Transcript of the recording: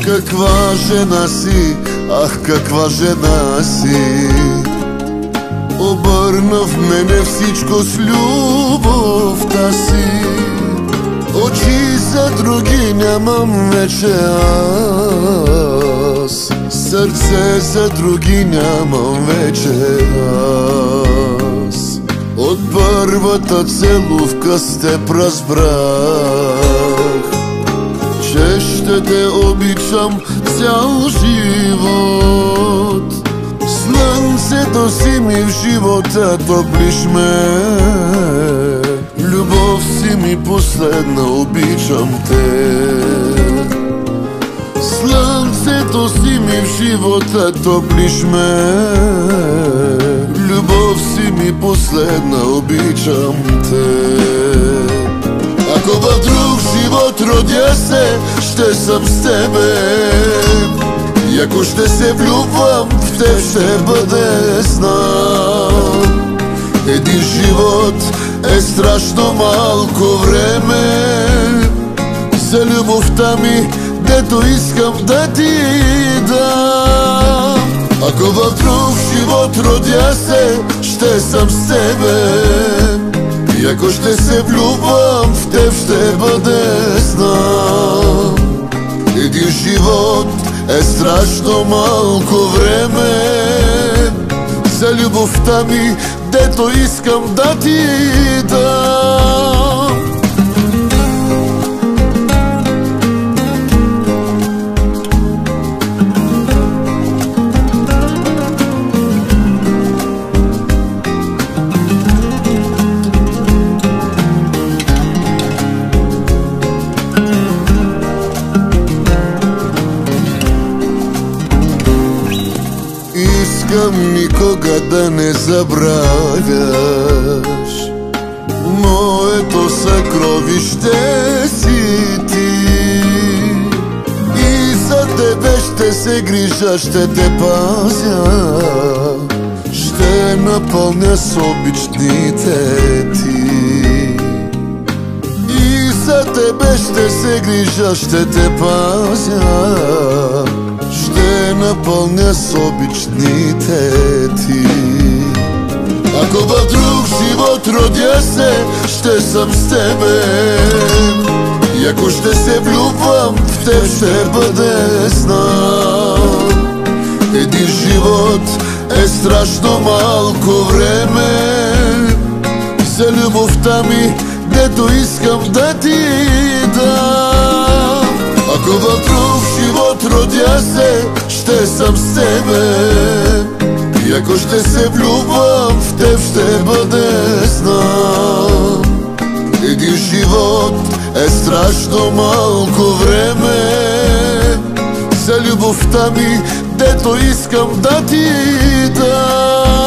Каква жена си, ах каква жена си, обърна в мене всичко с любовта си. Очи за други нямам вече аз, сърце за други нямам вече аз. От първата целувка с теб разбрах, че ще те обичам цял живот. Слънцето си ми в живота, топлиш ме, любов си ми последна, обичам те. Слънцето си ми в живота, топлиш ме, любов си ми последна, обичам те. Ако в друг живот родя се, ще съм с тебе. И ако ще се влюбвам в теб, ще бъде знам. Един живот е страшно малко време за любовта ми, дето искам да ти дам. Ако в друг живот родя се, ще съм с тебе. И ако ще се влюбвам в теб, ще бъде знам. Един живот е страшно малко време за любовта ми, дето искам да ти дам. Искам никога да не забравяш, моето съкровище си ти. И за тебе ще се грижа, ще те пазя, ще напълня с обич дните ти. И за тебе ще се грижа, ще те пазя, ще напълня с обич дните ти. Ако в друг живот родя се, ще съм с тебе. И ако ще се влюбвам в теб, ще бъде знам. Един живот е страшно малко време за любовта ми, дето искам да ти дам. Ако в друг живот родя се, ще съм с тебе. И ако ще се влюбвам в теб, ще бъде знам. Един живот е страшно малко време за любовта ми, дето искам да ти дам.